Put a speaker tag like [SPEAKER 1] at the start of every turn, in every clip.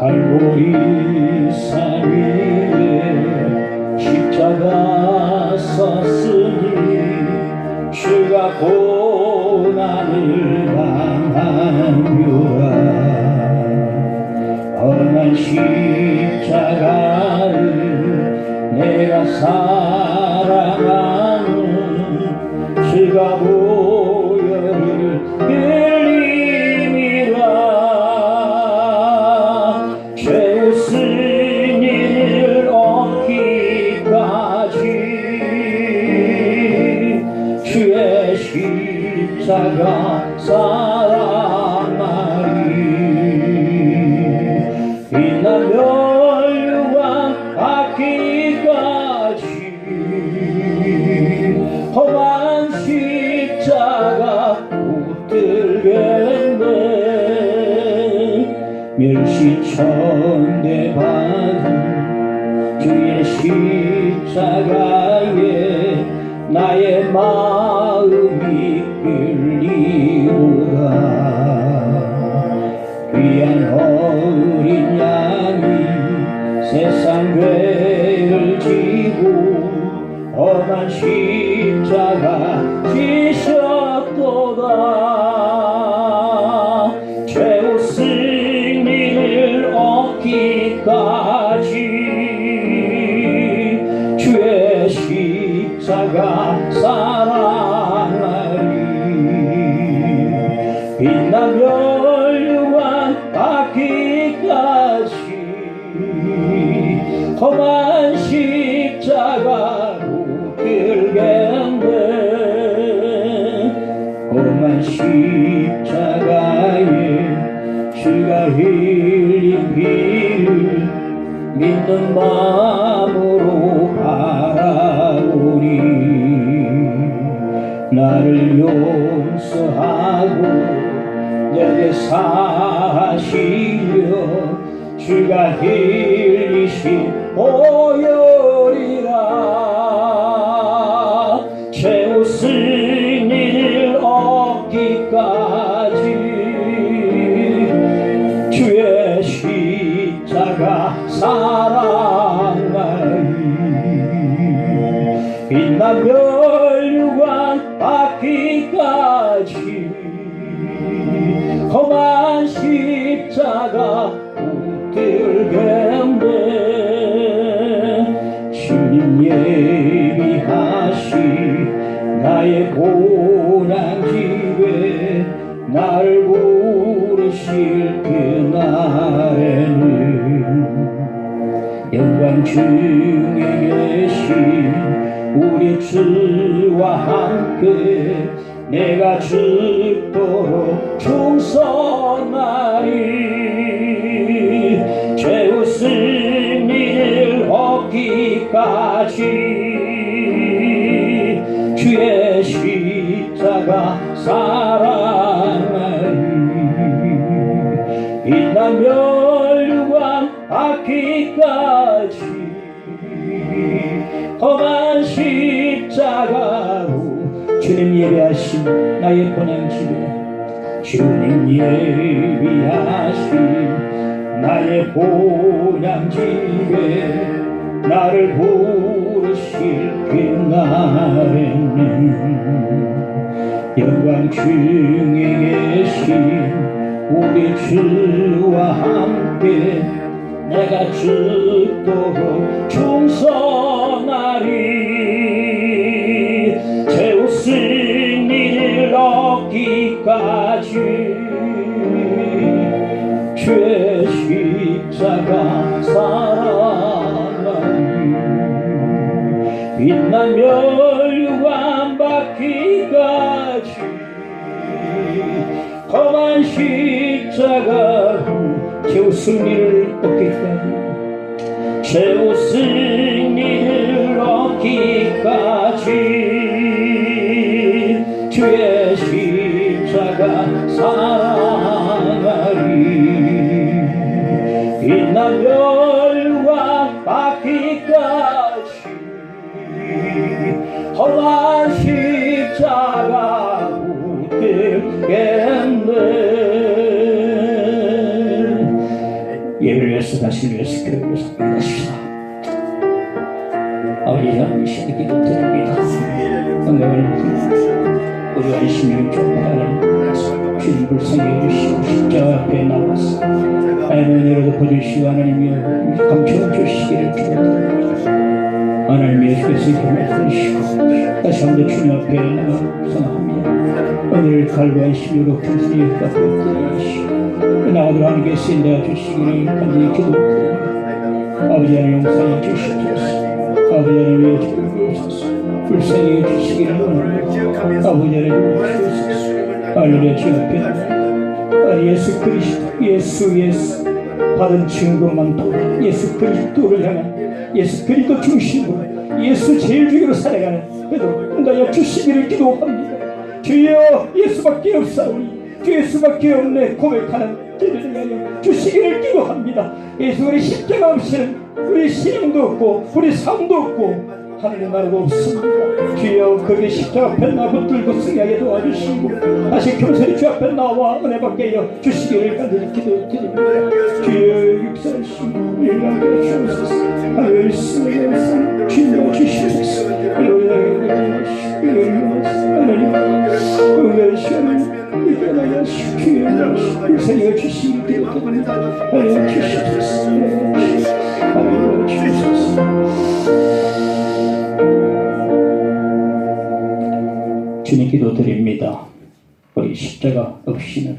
[SPEAKER 1] 갈보리 산 위에 십자가 섰으니 주가 고난을 당하유라. 험한 십자가를 내가 사랑하는 주가 보혈을 흘림이라. 죄 웃은 이를 얻기까지 주의 십자가 사랑하리. 빛나며 유황 닿기까지 험한 십자가 붙들겠네. 멸시천대 받은 주의 십자가에 나의 마음이 끌리오라. 귀한 어린 양이 세상 죄를 지고 험한 십자가 지셨도다. 죄 웃은 이를 얻기까지 주의 십자가 사랑하리. 빛나며 유황 닿기까지 험한 십자가로 들겠네. 험한 십자가에 주가 흘린 피를 믿는 마음으로 바라보니 나를 용서하고 내게 사하시려 주가 흘리신 보혈이라. 죄 웃은 이를 얻기까지 주의 십자가 사랑하리. 빛나며 유황 닿기까지 험한 십자가 붙들겠네. 주님 예비하시 나의 고난집에 나를 부르실 그날에는 영광 중에 계신 우리 주와 함께 내가 죽도록 충성하리. 죄 웃은 이를 얻기까지 주의 십자가 사랑하리. 빛나며 유황 닿기까지 험한 십자가로 주님 예비하신 나의 본향집에 주님 예비하신 나의 본향집에 나를 부르실 그날에는 영광 중에 계신 우리 주와 함께 내가 죽도록 충성하리. 죄 웃은 이를 얻기까지 주의 십자가 사랑하리. 빛나며 유황 받기까지 험한 십자가로 죄 웃은 이를 얻기까지 죄 웃은 이를 얻기까지 주의 십자가 사랑하리. 빛나며 유황 받기까지 험한 십자가 붙들겠네. 위해서 다시 위해서 그를 위해서 끝내시다. 아버지 하나님 시간에 기도드립니다. 오늘 우리가 이 시민을 좁혀하는 주님 불쌍히 해주시고 십자가 앞에 나와서 하나님을 덮어주시고 하나님이여 감춰주시기를 기도드립니다. 하나님 예수께서 힘을 주시고 다시 한번 주님 앞에 나아갑니다. 오늘 갈고한 심유로 큰스님 앞에 드리시고 나가도록 하나님께서 인도해 주시기를 간절히 기도드립니다. 아버지 하나님 용서해 주시옵소서. 아버지 하나님 주옵소서. 불쌍히 해주시기를 원합니다. 아버지 하나님 주옵소서. 할렐루야. 주 앞에 예수 그리스도 예수 받은 증거만 도로 예수 그리스도를 향한 예수 그리스도 중심으로 예수 제일 중으로 살아가는 그래도 응하여 주시기를 기도합니다. 주여 예수밖에 없사오니 주 예수밖에 없네 고백하는 저희를 위하여 주시기를 기도합니다. 예수 우리 십자가 없이는 우리 신앙도 없고 우리 삶도 없고 하늘의 나라도 없습니다. 주여 거기에 십자가 앞에 나 붙들고 승리하게 도와주시고 다시 겸손히 주 앞에 나와 은혜 받게 하여 주시기를 간절히 기도드립니다. 주여 육사하시고 일하게 주옵소서. 하늘의 주여 주시옵소서. 하나님 일어나야 주여 불쌍히 주시기를 기도드립니다. 하나님 주시옵소서. 하나님 주시옵소서. 주님 기도드립니다. 우리 십자가 없이는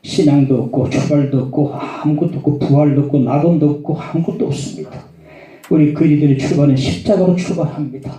[SPEAKER 1] 신앙도 없고 초발도 없고 아무것도 없고 부활도 없고 낙원도 없고 아무것도 없습니다. 우리 그리스도의 출발은 십자가로 출발합니다.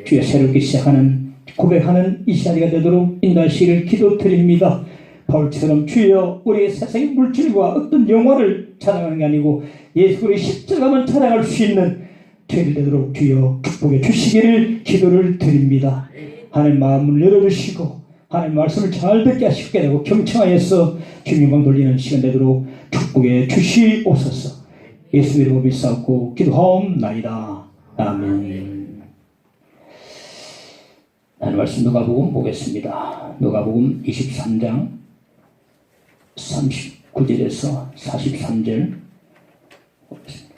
[SPEAKER 1] 주여 새롭게 시작하는 고백하는 이 자리가 되도록 인도하시기를 기도드립니다. 바울처럼 주여 우리의 세상의 물질과 어떤 영화를 찬양하는 게 아니고 예수 그리스도의 십자가만 찬양할 수 있는 죄를 되도록 주여 축복해 주시기를 기도를 드립니다. 하나님 마음을 열어주시고 하나님 말씀을 잘 듣게 하시고 깨닫고 경청하여서 주님만 돌리는 시간 되도록 축복해 주시옵소서. 예수 이름으로 믿사옵고 기도하옵나이다. 아멘. 하나님 말씀 누가복음 보겠습니다. 누가복음 23장 39절에서 43절 보겠습니다.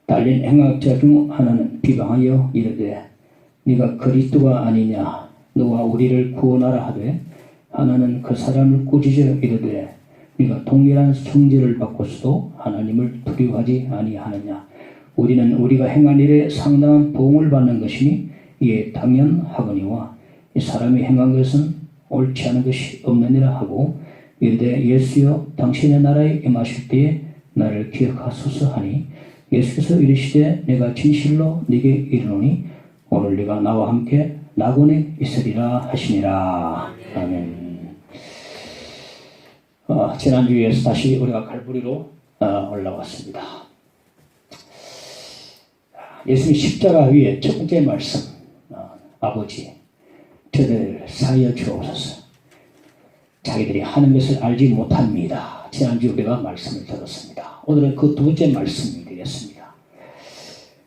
[SPEAKER 1] 달린 행악자 중 하나는 비방하여 이르되 네가 그리스도가 아니냐 너와 우리를 구원하라 하되 하나는 그 사람을 꾸짖어 이르되 네가 동일한 성질을 받고서도 하나님을 두려워하지 아니하느냐 우리는 우리가 행한 일에 상당한 보응을 받는 것이니 이에 당연하거니와 이 사람이 행한 것은 옳지 않은 것이 없느니라 하고 이르되 예수여 당신의 나라에 임하실 때에 나를 기억하소서 하니 예수께서 이르시되 내가 진실로 네게 이르노니 오늘 네가 나와 함께 낙원에 있으리라 하시니라. 아멘. 지난주에서 다시 우리가 갈보리로 올라왔습니다. 예수님 십자가 위에 첫 번째 말씀 아버지 저들 사하여 주옵소서. 자기들이 하는 것을 알지 못합니다. 지난주 우리가 말씀을 들었습니다. 오늘은 그 두 번째 말씀이 되겠습니다.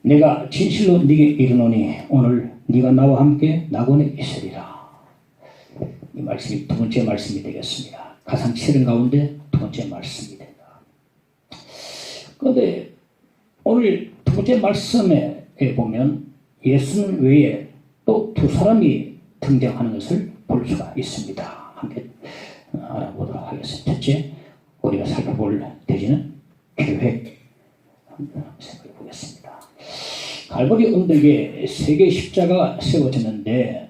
[SPEAKER 1] 내가 진실로 네게 이르노니 오늘 네가 나와 함께 낙원에 있으리라. 이 말씀이 두 번째 말씀이 되겠습니다. 가장 싫은 가운데 두 번째 말씀이 된다. 그런데 오늘 두 번째 말씀에 보면 예수님 외에 또 두 사람이 등장하는 것을 볼 수가 있습니다. 함께 알아보도록 하겠습니다. 첫째, 우리가 살펴볼 대지는 계획 한번 생각해 보겠습니다. 갈보리 언덕에 세 개의 십자가가 세워졌는데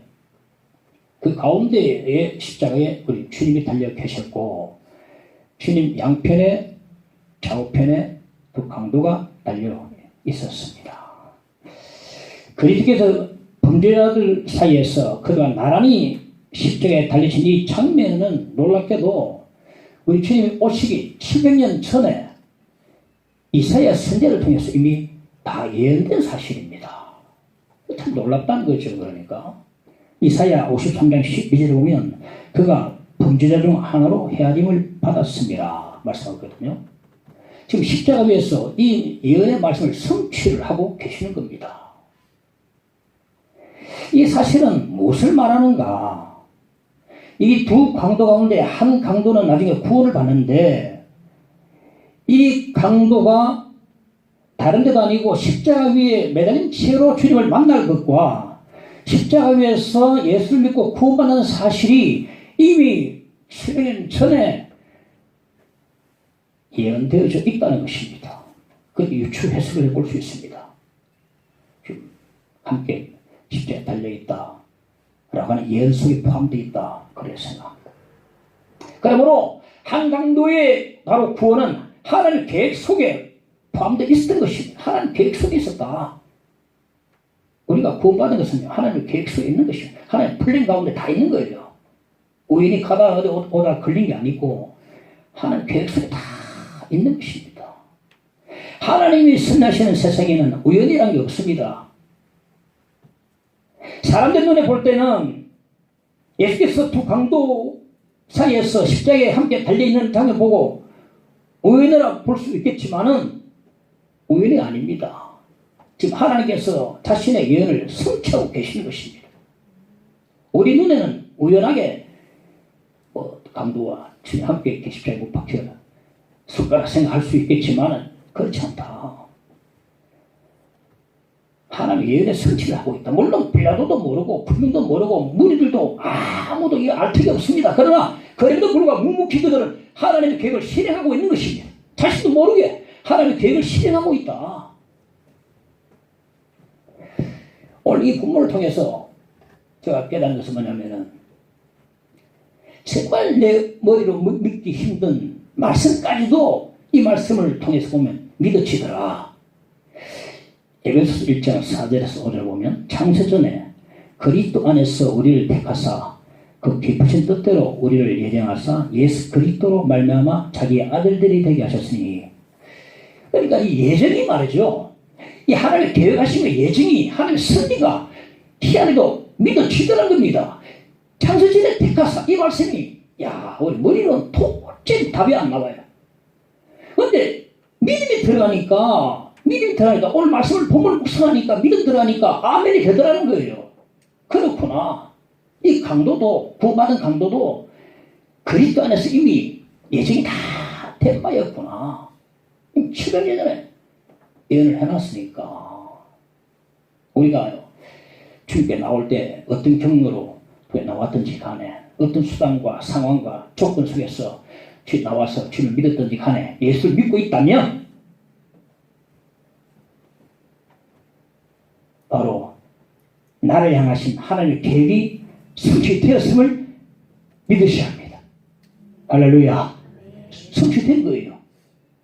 [SPEAKER 1] 그 가운데의 십자가에 우리 주님이 달려 계셨고 주님 양편에 좌우편에 두 강도가 달려 있었습니다. 그리스도께서 범죄자들 사이에서 그동안 나란히 십자가에 달리신 이 장면은 놀랍게도 우리 주님이 오시기 700년 전에 이사야 선지자를 통해서 이미 다 예언된 사실입니다. 참 놀랍다는 거죠. 그러니까 이사야 53장 12절에 보면 그가 범죄자 중 하나로 헤아림을 받았습니다. 말씀하거든요. 지금 십자가 위에서 이 예언의 말씀을 성취를 하고 계시는 겁니다. 이 사실은 무엇을 말하는가? 이 두 강도 가운데 한 강도는 나중에 구원을 받는데 이 강도가 다른 데도 아니고 십자가 위에 매달린 채로 주님을 만날 것과 십자가 위에서 예수를 믿고 구원받는 사실이 이미 7년 전에 예언되어져 있다는 것입니다. 그 유추 해석을 해볼 수 있습니다. 함께 십자가에 달려있다 라고 하는 예언 속에 포함되어 있다 그래서 생각합니다. 그러므로 한 강도의 바로 구원은 하나님의 계획 속에 포함되어 있었던 것입니다. 하나님의 계획 속에 있었다. 우리가 구원받은 것은 하나님의 계획 속에 있는 것입니다. 하나님의 플랜 가운데 다 있는 거예요. 우연히 가다가 어디 오다 걸린 게 아니고 하나님의 계획 속에 다 있는 것입니다. 하나님이 선하시는 세상에는 우연이라는 게 없습니다. 사람들 눈에 볼 때는 예수께서 두 강도 사이에서 십자가에 함께 달려있는 장면 보고 우연이라고 볼 수 있겠지만은 우연이 아닙니다. 지금 하나님께서 자신의 예언을 성취하고 계시는 것입니다. 우리 눈에는 우연하게 강도와 주님 함께 십자가에 못 박혀 손가락 생각할 수 있겠지만은 그렇지 않다. 하나님의 예언의 성취를 하고 있다. 물론 빌라도도 모르고 군민도 모르고 무리들도 아무도 이거 알 턱이 없습니다. 그러나 그럼에도 불구하고 묵묵히 그들은 하나님의 계획을 실행하고 있는 것입니다. 자신도 모르게 하나님의 계획을 실행하고 있다. 오늘 이 본문을 통해서 제가 깨닫는 것은 뭐냐면은 정말 내 머리로 믿기 힘든 말씀까지도 이 말씀을 통해서 보면 믿어지더라. 에베소서 1장 4절에서 5절 보면 창세전에 그리스도 안에서 우리를 택하사 그 깊으신 뜻대로 우리를 예정하사 예수 그리스도로 말미암아 자기의 아들들이 되게 하셨으니, 그러니까 이 예정이 말이죠. 이 하나님의 계획하심의 예정이 하나님의 섭리가 희한하게도 믿어지더라는 겁니다. 창세전에 택하사 이 말씀이 우리 머리로는 도저히 답이 안 나와요. 그런데 믿음이 들어가니까 오늘 말씀을 본문을 묵상하니까 믿음 들어가니까 아멘이 되더라는 거예요. 그렇구나. 이 강도도 구원받은 강도도 그리스도 안에서 이미 예정이 다 된 바였구나. 700년 전에 예언을 해놨으니까 우리가 주님께 나올 때 어떤 경로로 나왔든지 간에 어떤 수단과 상황과 조건 속에서 나와서 주님을 믿었든지 간에 예수를 믿고 있다면 바로 나를 향하신 하나님의 계획이 성취되었음을 믿으셔야 합니다. 할렐루야. 성취된 거예요.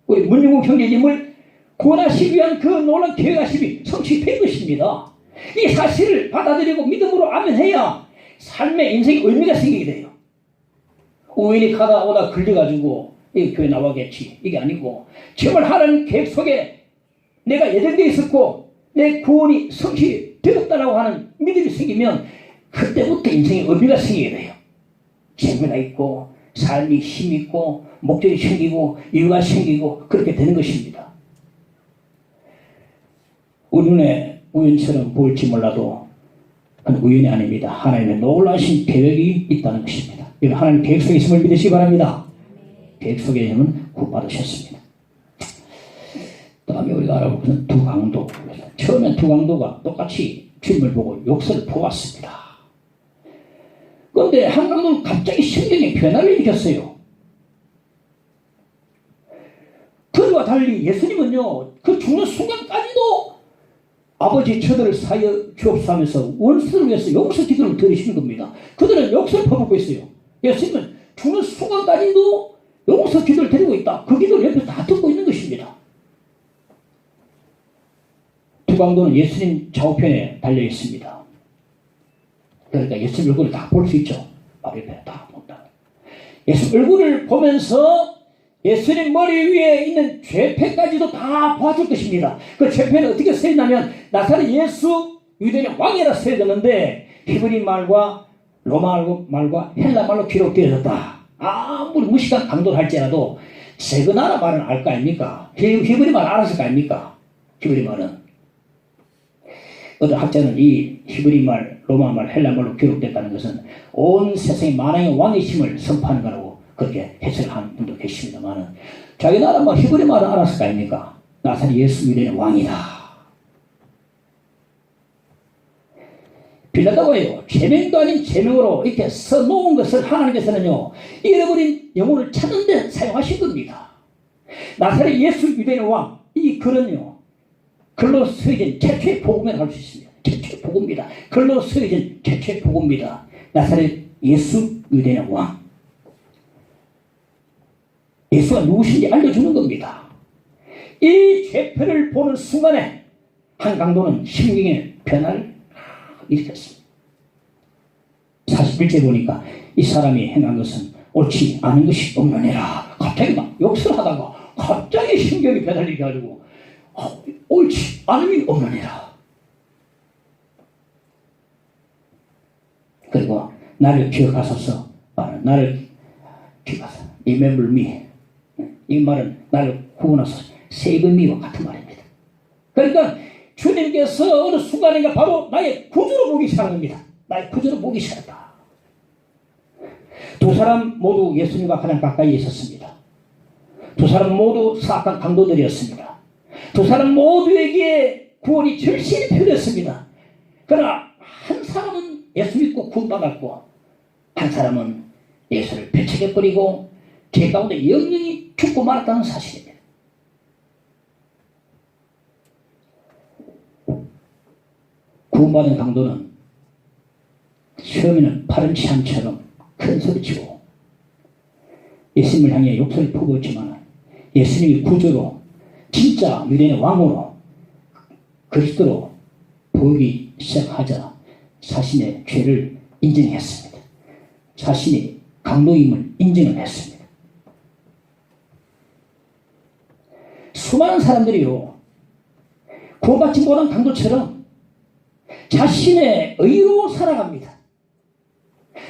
[SPEAKER 1] 우리 문영국 형제님을 구원하시기 위한 그 놀라운 계획하심이 성취된 것입니다. 이 사실을 받아들이고 믿음으로 아멘해야 삶의 인생에 의미가 생기게 돼요. 우연히 가다 오다 걸려가지고 이 교회 나와겠지 이게 아니고 정말 하나님 계획 속에 내가 예정되어 있었고 내 구원이 성취되었다라고 하는 믿음이 생기면 그때부터 인생에 의미가 생기게 돼요. 재미가 있고 삶이 힘있고 목적이 생기고 이유가 생기고 그렇게 되는 것입니다. 우리 눈에 우연처럼 보일지 몰라도 그건 우연이 아닙니다. 하나님의 놀라신 계획이 있다는 것입니다. 하나님 계획 속에 있음을 믿으시기 바랍니다. 계획 속에 있으면 구원받으셨습니다. 다음에 우리가 알아볼 것은 두 강도. 처음엔 두 강도가 똑같이 주님을 보고 욕설을 퍼왔습니다. 그런데 한 강도는 갑자기 심경의 변화를 일으켰어요. 그와 달리 예수님은요, 그 죽는 순간까지도 아버지 저들을 사여 주옵소서 하면서 원수를 위해서 용서 기도를 드리시는 겁니다. 그들은 욕설을 퍼붓고 있어요. 예수님은 죽는 순간까지도 용서 기도를 드리고 있다. 그 기도를 옆에서 다 듣고 있는 것입니다. 두 강도는 예수님 좌우편에 달려 있습니다. 그러니까 예수님 얼굴을 다 볼 수 있죠. 바로 옆에 다 본다. 예수 얼굴을 보면서 예수님 머리 위에 있는 죄패까지도 다 봐줄 것입니다. 그 죄패는 어떻게 쓰였냐면 나사렛 예수 유대인의 왕이라 쓰여졌는데 히브리 말과 로마 말과 헬라 말로 기록되어졌다. 아무리 무식한 강도를 할지라도 세 그 나라 말은 알 거 아닙니까? 히브리 말 알았을 거 아닙니까? 히브리 말은 어떤 학자는 이 히브리말, 로마말, 헬라말로 기록됐다는 것은 온 세상의 만왕의 왕이심을 선포하는 거라고 그렇게 해석하는 분도 계십니다만은 자기 나라 뭐 히브리말을 알았을 거 아닙니까? 나사렛 예수 유대인의 왕이다. 빌라도가 제명도 아닌 제명으로 이렇게 써놓은 것을 하나님께서는요, 잃어버린 영혼을 찾는 데 사용하신 겁니다. 나사렛 예수 유대인의 왕, 이 글은요, 글로 쓰여진 최초의 복음이라고 할 수 있습니다. 최초의 복음입니다. 글로 쓰여진 최초의 복음입니다. 나사렛 예수 유대인의 왕. 예수가 누구신지 알려주는 겁니다. 이 죄표를 보는 순간에 한 강도는 심경의 변화를 일으켰습니다. 41절 보니까 이 사람이 행한 것은 옳지 않은 것이 없느니라. 갑자기 막 욕설 하다가 갑자기 심경이 변화를 가지고 옳지 않음이 없느니라. 그리고 나를 기억하소서. 나를 기억하소서. Remember me. 이 말은 나를 구원하소서. Save me와 같은 말입니다. 그러니까 주님께서 어느 순간인가 바로 나의 구주로 보기 시작한 겁니다. 나의 구주로 보기 시작했다. 두 사람 모두 예수님과 가장 가까이 있었습니다. 두 사람 모두 사악한 강도들이었습니다. 두 사람 모두에게 구원이 절실히 필요했습니다. 그러나 한 사람은 예수 믿고 구원받았고 한 사람은 예수를 배척해버리고 죄 가운데 영영이 죽고 말았다는 사실입니다. 구원받은 강도는 처음에는 파렴치 않처럼 큰 소리치고 예수님을 향해 욕설을 퍼부었지만 예수님이 구주로 진짜 유대인의 왕으로 그리스도로 보이기 시작하자 자신의 죄를 인정했습니다. 자신이 강도임을 인정을 했습니다. 수많은 사람들이요, 구원받지 못한 강도처럼 자신의 의로 살아갑니다.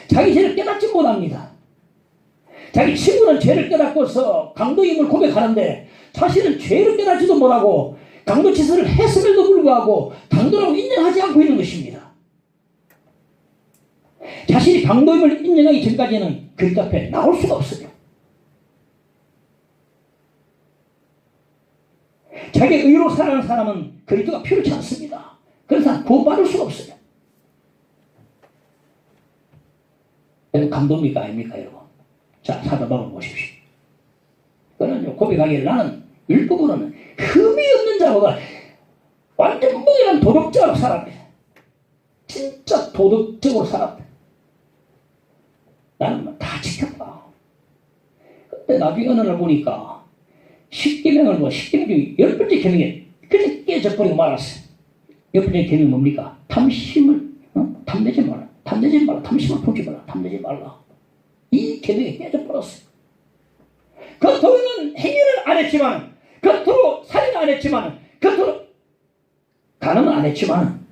[SPEAKER 1] 자기 죄를 깨닫지 못합니다. 자기 친구는 죄를 깨닫고서 강도임을 고백하는데 자신은 죄를 깨닫지도 못하고 강도짓을 했음에도 불구하고 강도라고 인정하지 않고 있는 것입니다. 자신이 강도임을 인정하기 전까지는 그리스도 앞에 나올 수가 없어요. 자기 의로 살아가는 사람은 그리스도가 필요치 않습니다. 그래서 구원받을 수가 없어요. 강도입니까 아닙니까 여러분? 자, 사도 바울 보십시오. 그는 고백하기를 나는 율법으로는 흠이 없는 자보다 완전 무결한 도덕자로 살았다. 진짜 도덕적으로 살았다. 나는 다 지켰다. 근데 나중에 어느 날 보니까 10계명을 10계명 중에 10번째 계명에 그냥 깨져버리고 말았어요. 10번째 계명이 뭡니까? 탐심을 탐내지 마라. 탐내지 마라. 탐심을 품지 마라. 탐내지 말라. 이 계명이 깨져버렸어요. 겉으로는 행위를 안 했지만, 겉으로 살인을 안 했지만, 겉으로 간음은 안 했지만,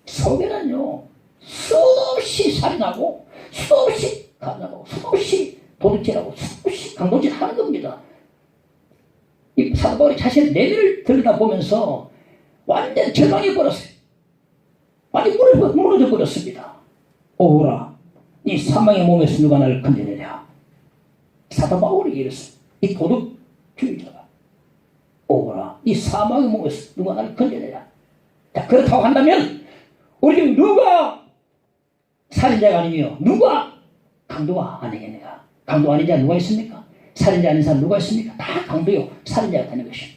[SPEAKER 1] 속에는요, 수없이 살인하고, 수없이 간음하고, 수없이 도둑질하고, 수없이 강도질 하는 겁니다. 이 사도 바울이 자신의 내면을 들여다보면서 완전 절망해버렸어요. 완전 무너져 버렸습니다. 오호라, 이 사망의 몸에서 누가 나를 건져내랴. 사도 바울이 이랬어요. 이 도덕주의자가 오호라, 이 사망의 몸에서 누가 나를 건져내랴. 자, 그렇다고 한다면 우리 지금 누가 살인자가 아니며 누가 강도가 아니겠느냐. 강도 아닌 자 누가 있습니까? 살인자 아닌 사람 누가 있습니까? 다 강도요 살인자가 되는 것입니다.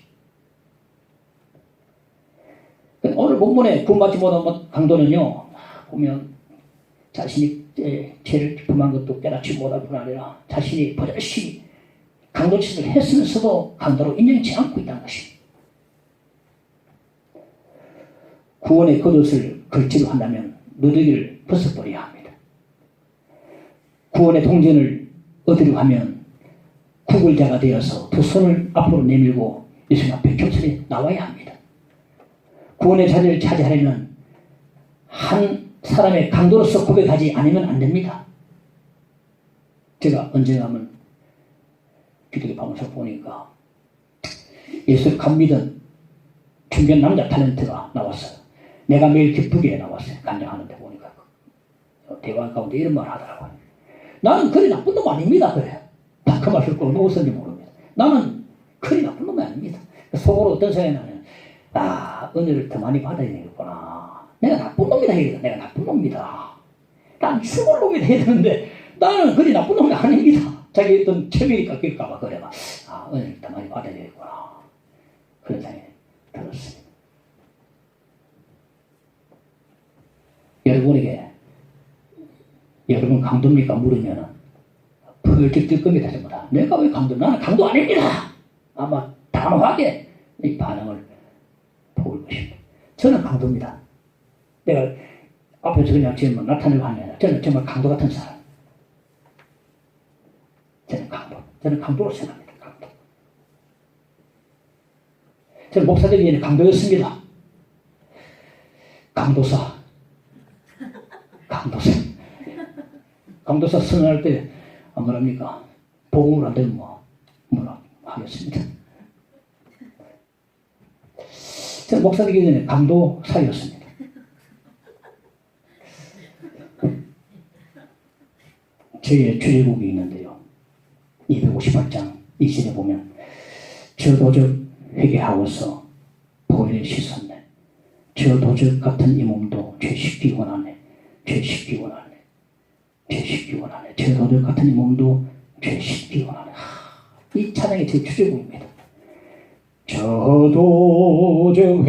[SPEAKER 1] 오늘 본문에 구원받지 못한 강도는요, 보면 자신이 죄를 범한 것도 깨닫지 못할 뿐 아니라 자신이 버젓이 강도짓을 했으면서도 강도로 인정치 않고 있다는 것입니다. 구원의 겉옷을 걸치려 한다면 누더기를 벗어버려야 합니다. 구원의 동전을 얻으려고 하면 구걸자가 되어서 두 손을 앞으로 내밀고 예수님 앞에 교철에 나와야 합니다. 구원의 자리를 차지하려면 한 사람의 강도로서 고백하지 않으면 안 됩니다. 제가 언제 가면 기독교 방송을 보니까 예수를 감 믿은 중견 남자 탤런트가 나왔어요. 내가 매일 기쁘게 나왔어요. 간증하는데 보니까 대화 가운데 이런 말 하더라고요. 나는 그리 나쁜 놈 아닙니다. 그래요. 그 말을 꼭 누구선지 모릅니다. 나는 그리 나쁜 놈이 아닙니다. 속으로 어떤 생각이 나냐면 은혜를 더 많이 받아야 되겠구나. 내가 나쁜 놈이다 해야 돼. 내가 나쁜 놈이다. 난 죽을 놈이다 해야 되는데 나는 그리 나쁜 놈이 아닙니다. 자기 어떤 체면이 깎일까봐 그래가 은혜를 더 많이 받아야 되겠구나. 그런 생각이 들었습니다. 여러분 강도입니까? 물으면은 펄쩍 뜰 겁니다. 전부 다. 내가 왜 강도? 나는 강도 아닙니다. 아마 단호하게 이 반응을 보일 것입니다. 저는 강도입니다. 내가 앞에서 그냥 지금 나타내고 하는 게 아니라 저는 정말 강도 같은 사람. 저는 강도로 생각합니다. 강도. 저는 목사되기 전에 강도였습니다. 강도사 선언할 때 뭐랍니까? 복음을 안 되면 뭐라 하겠습니다. 저는 목사되기 전에 강도사였습니다. 저의 출애굽이 있는데요. 258장 2절에 보면 저 도적 회개하고서 보혈에 씻었네. 저 도적 같은 이 몸도 죄 씻기 원하네. 죄 씻기 원하네. 저 도적 같은 이 몸도 죄 씻기 원하네. 이 찬양이 제 출애굽입니다. 저 도적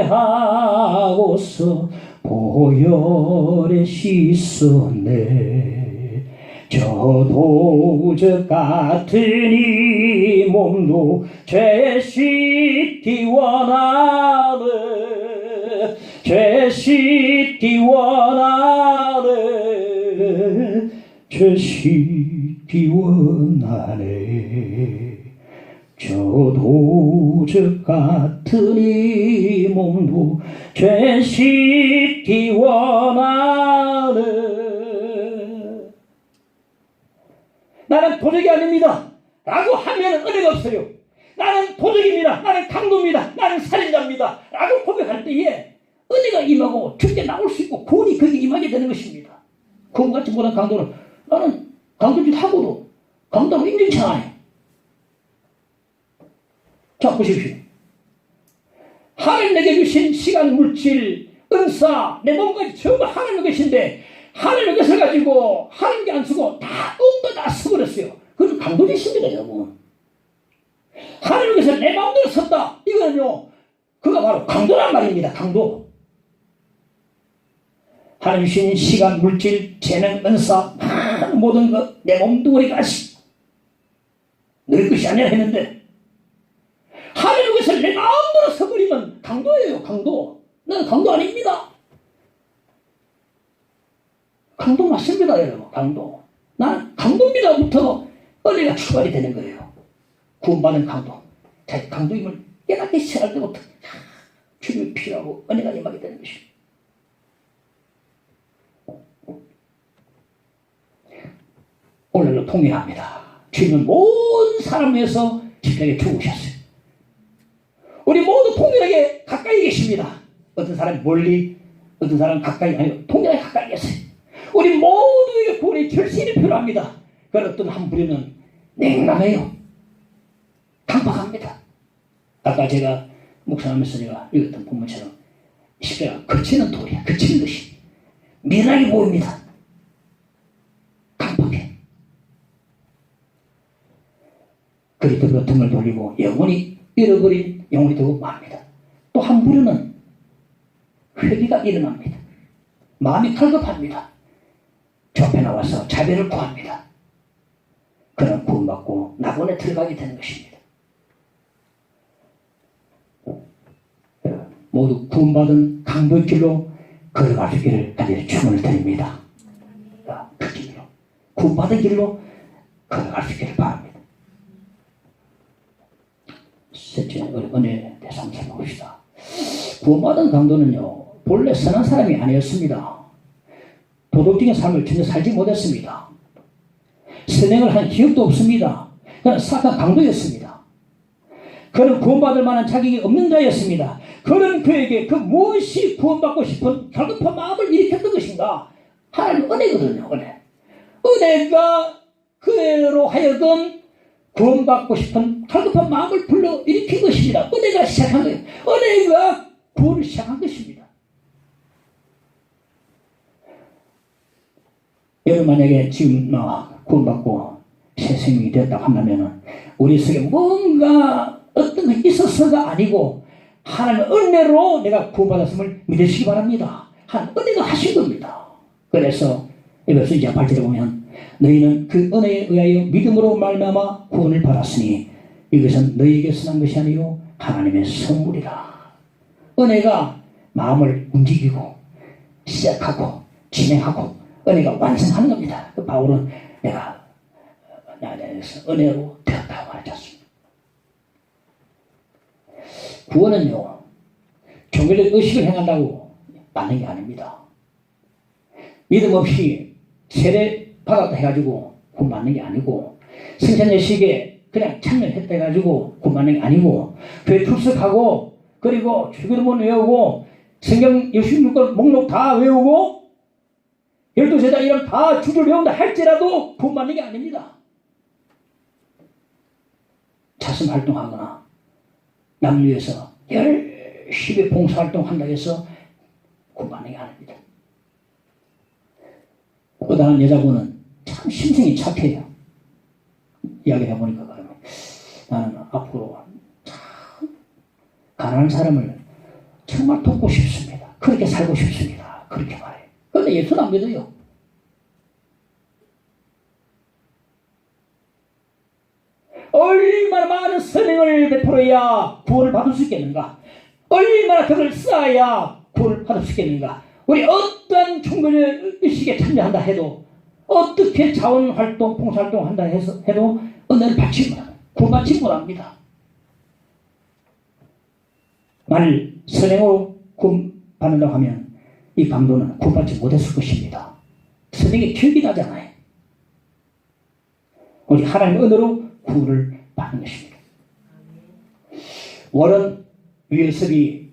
[SPEAKER 1] 회개하고서 보혈에 씻었네. 저 도적 같은 이 몸도 죄 씻기 원하네. 죄 씻기 원하네. 죄 씻기 원하네. 저 도적 같은 이 몸도 죄 씻기 원하네. 나는 도적이 아닙니다 라고 하면 은혜가 없어요. 나는 도적입니다. 나는 강도입니다. 나는 살인자입니다 라고 고백할 때에 은혜가 임하고 죽게 나올 수 있고 구원이 거기에 임하게 되는 것입니다. 그것같이 못한 강도는 나는 강도짓 하고도 강도로 인정치 않아요. 자, 보십시오. 하나님 내게 주신 시간, 물질, 은사, 내 몸까지 전부 하나님 계신데 하나님의 것을 가지고 하나님께 안 쓰고 다 다 써버렸어요. 그건 강도짓입니다, 여러분. 하나님의 것을 내 마음대로 썼다. 이거는요, 그가 바로 강도란 말입니다. 강도. 하나님 주신 시간, 물질, 재능, 은사, 모든 것, 내 몸뚱어리까지 늘 것이 아니라 했는데 하나님의 것을 내 마음대로 써버리면 강도예요. 강도. 나는 강도 아닙니다. 강도 맞습니다, 여러분. 강도. 나는 강도입니다부터 은혜가 출발이 되는 거예요. 구원받은 강도. 자기 강도임을 깨닫기 시작할 때부터 주님이 필요하고 은혜가 임하게 되는 것입니다. 오늘도 통일합니다. 주님은 모든 사람 위해서 십자가에 죽으셨어요. 우리 모두 통일하게 가까이 계십니다. 어떤 사람이 멀리, 어떤 사람은 가까이, 아니고 통일하게 가까이 계세요. 우리 모두에게 구원의 결실이 필요합니다. 그러나 어떤 한 부류는 냉담해요. 강박합니다. 아까 제가 묵상하면서 제가 읽었던 본문처럼 십자가 거치는 돌이야. 거치는 것이 미련하게 보입니다. 강박해. 그리스도 등을 돌리고 영원히 잃어버린 영혼이 되고 맙니다. 또 한 부류는 회개가 일어납니다. 마음이 갈급합니다. 저 앞에 나와서 자비를 구합니다. 그는 구원받고 낙원에 들어가게 되는 것입니다. 모두 구원받은 강도의 길로 걸어갈 수 있기를 간절히 축원을 드립니다. 그 길로, 구원받은 길로 걸어갈 수 있기를 바랍니다. 셋째, 은혜 대상 살펴봅시다. 구원받은 강도는요, 본래 선한 사람이 아니었습니다. 도덕적인 삶을 전혀 살지 못했습니다. 선행을 한 기억도 없습니다. 그냥 사악한 강도였습니다. 그는 구원받을 만한 자격이 없는 자였습니다. 그는 그에게 그 무엇이 구원받고 싶은 갈급한 마음을 일으켰던 것인가? 하나님 은혜거든요. 은혜가 그로 하여금 구원받고 싶은 갈급한 마음을 불러일으킨 것입니다. 은혜가 시작한 거예요. 은혜가 구원을 시작한 것입니다. 여러분 만약에 지금 구원받고 새 생명이 되었다고 한다면 우리 속에 뭔가 어떤 것이 있어서가 아니고 하나님의 은혜로 내가 구원받았음을 믿으시기 바랍니다. 하나님 은혜가 하신 겁니다. 그래서 에베소 2장 8절에 보면 너희는 그 은혜에 의하여 믿음으로 말미암아 구원을 받았으니 이것은 너희에게서 난 것이 아니요 하나님의 선물이라. 은혜가 마음을 움직이고 시작하고 진행하고 은혜가 완성하는 겁니다. 바울은 내가 나에서 은혜로 되었다고 말하지 않습니다. 구원은요 종교적 의식을 행한다고 받는 게 아닙니다. 믿음 없이 세례 받았다 해가지고 구원받는 게 아니고 성찬 예식에 그냥 참여했다 해가지고 구원받는 게 아니고 교회 출석하고 그리고 주기도문 외우고 성경 66권 목록 다 외우고 12제자 이름 다 주를 외운다 할지라도 구원받는 게 아닙니다. 자선 활동하거나 남을 위해서 열심히 봉사활동한다 해서 구원받는 게 아닙니다. 어떤 여자분은 참 심성이 착해요. 이야기해보니까 그러면 나는 앞으로 참 가난한 사람을 정말 돕고 싶습니다. 그렇게 살고 싶습니다. 그렇게 말해요. 그런데 예수는 안 믿어요. 얼마나 많은 선행을 베풀어야 구원을 받을 수 있겠는가? 얼마나 덕을 쌓아야 구원을 받을 수 있겠는가? 우리 어떠한 종교적 의식에 참여한다 해도 어떻게 자원활동, 봉사활동 한다 해도 은혜를 받지 못합니다. 구원받지 못합니다. 만일 선행으로 구원받는다고 하면 이 강도는 구원받지 못했을 것입니다. 선행이 기억이 나잖아요. 우리 하나님의 은혜로 구원을 받는 것입니다. 워런 윌섭이라는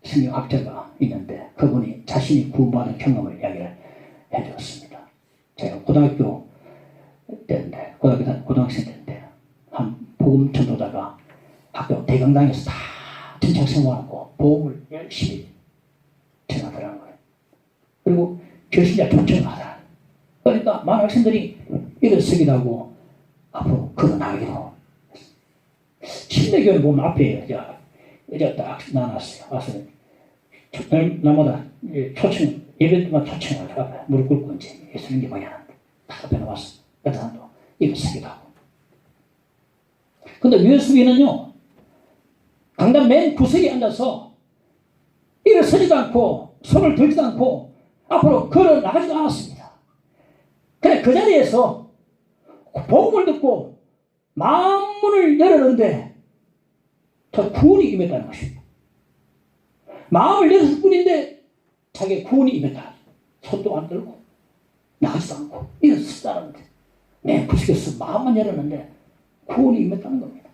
[SPEAKER 1] 성경학자가 있는데 그분이 자신이 구원받은 경험을 이야기를 해주었습니다. 제가 고등학교 때인데 고등학생 때인데 한 복음 전도자가 학교 대강당에서 다 전착 생활하고 복음을 열심히 전하더라는 거예요. 그리고 교신자 초청을 하더라는 거예요. 그러니까 많은 학생들이 일어서기도 하고 앞으로 걸어나가기도. 침례교회 보면 앞에 여자 딱 나눴어요. 와서 나마다 초청, 예배만 초청을 앞에 무릎 꿇고 이제 예수님 게 뭐야 하는데 딱 앞에 나왔어. 그 사람도 일어서기도 하고. 근데 윌섭이는요 강단 맨 구석에 앉아서 일어서지도 않고 손을 들지도 않고 앞으로 걸어 나가지도 않았습니다. 그냥 그 자리에서 복음을 듣고 마음문을 열었는데 저 구원이 임했다는 것입니다. 마음을 열었을 뿐인데 자기 구원이 임했다. 손도 안 들고 나가지도 않고 일어섰다는데 맨 구석에서 마음만 열었는데 구원이 임했다는 겁니다.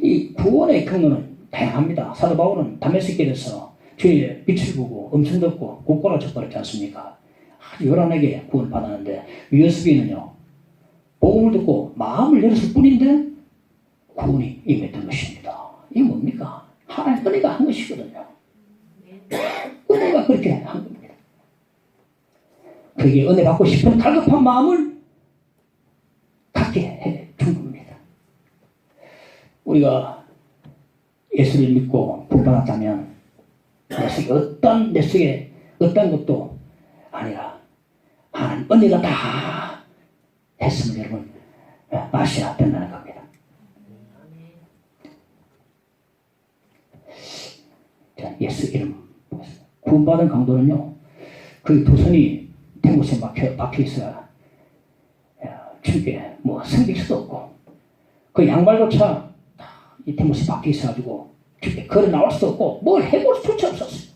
[SPEAKER 1] 이 구원의 경로는 다양합니다. 사도 바울은 다메섹길에서 주의 빛을 보고 엄청 덥고 고꼬라 져버렸지 않습니까? 아주 요란하게 구원을 받았는데 윌섭이는요 복음을 듣고 마음을 열었을 뿐인데 구원이 임했던 것입니다. 이게 뭡니까? 하나님 은혜가 한 것이거든요. 은혜가 그렇게 한 겁니다. 그게 은혜 받고 싶은 갈급한 마음을 갖게 해 준 겁니다. 우리가 예수를 믿고 구원받았다면 내 속에 어떤 것도 아니라 하나님 은혜가 다 했음을 여러분 아셔야 된다는 겁니다. 자, 예수 이름 보겠습니다. 구원받은 강도는요 그 두 손이 대못에 박혀 있어야 주께 뭐 섬길 수도 없고 그 양발조차 이 대못에 박혀 있어가지고 주께 걸어 나올 수도 없고 뭘 해볼 수조차 없었어요.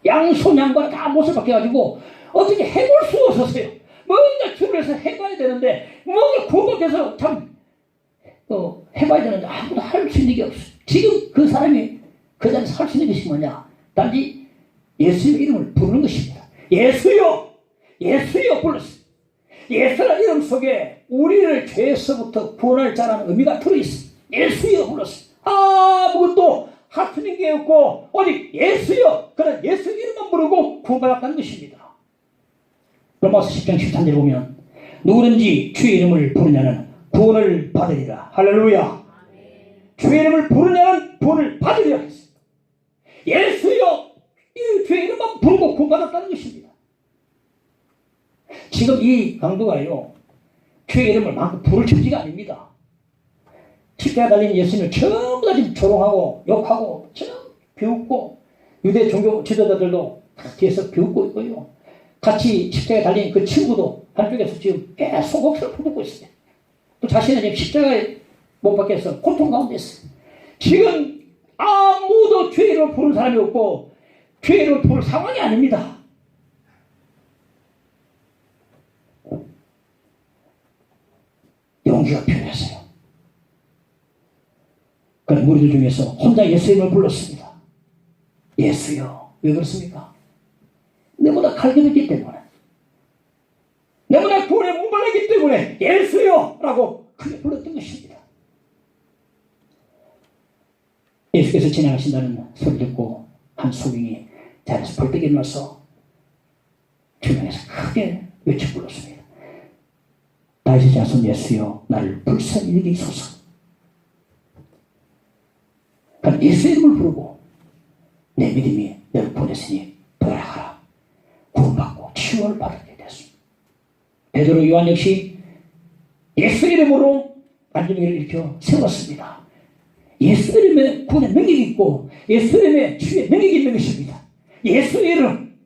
[SPEAKER 1] 양손 양발 다 못을 박혀가지고 어떻게 해볼 수 없었어요. 뭔가 주변에서 해봐야 되는데 뭔가 구박해서 참 해봐야 되는데 아무도 할 수 있는 게 없어. 지금 그 사람이 그 자리에서 할 수 있는 것이 뭐냐? 단지 예수의 이름을 부르는 것입니다. 예수요! 예수요! 불렀어. 예수라는 이름 속에 우리를 죄에서부터 구원할 자라는 의미가 들어있어. 예수요! 불렀어. 아무것도 할 수 있는 게 없고 오직 예수요! 그런 예수 이름만 부르고 구원받았다는 것입니다. 로마서 10장 13절에 보면 누구든지 주의 이름을 부르냐는 구원을 받으리라. 할렐루야. 주의 이름을 부르냐는 구원을 받으리라 했어요. 예수요! 이 주의 이름만 부르고 구원받았다는 것입니다. 지금 이 강도가요, 주의 이름을 마음껏 부를 처지가 아닙니다. 십자가에 달린 예수님을 전부 다 지금 조롱하고 욕하고 비웃고 유대 종교 지도자들도 뒤에서 비웃고 있고요. 같이 십자가에 달린 그 친구도 한쪽에서 지금 계속 억수를 퍼붓고 있어요. 또 자신은 지금 십자가에 못 박혀서 고통 가운데 있어요. 지금 아무도 주의 이름을 부르는 사람이 없고 주의 이름을 부를 상황이 아닙니다. 용기가 필요했어요. 그런 무리들 중에서 혼자 예수 이름을 불렀습니다. 예수요. 왜 그렇습니까? 내보다 칼교했기 때문에, 내보다 구원에 목말랐기 때문에 예수요! 라고 크게 불렀던 것입니다. 예수께서 지나가신다는 소리 듣고 한 소경이 자리에서 벌떡 일어나서 주변에서 크게 외쳐 불렀습니다. 다윗의 자손 예수여, 나를 불쌍히 여기소서. 그러니까 예수 이름을 부르고 내 믿음이 너를 보냈으니 돌아가라. 구원받고 치유를 받게 됐습니다. 베드로 요한 역시 예수 이름으로 안전기를 일으켜 세웠습니다. 예수 이름에 구원의 능력이 있고 예수 이름에 치유의 능력이 있는 것입니다. 예수 이름.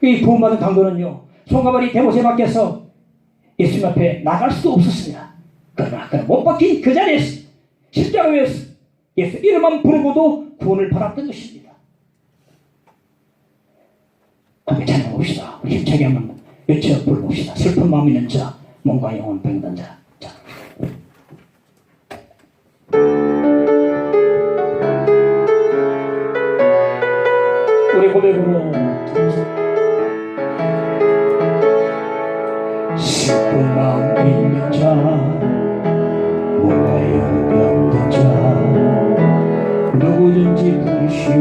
[SPEAKER 1] 이 구원받은 강도는요, 손과 발이 대못에 박혀서 예수님 앞에 나갈 수도 없었습니다. 그러나 못 박힌 그 자리에서 십자가 위에서 예수 이름만 부르고도 구원을 받았던 것입니다. 함께 찬양해봅시다. 우리 힘차게 한번 외쳐 불러봅시다. 슬픈 마음 있는 자, 몸과 영혼 병든 자. 자. 우리 고백으로 슬픈 마음 있는 자, 몸과 영혼 병든 자, 누구든지 부르시오.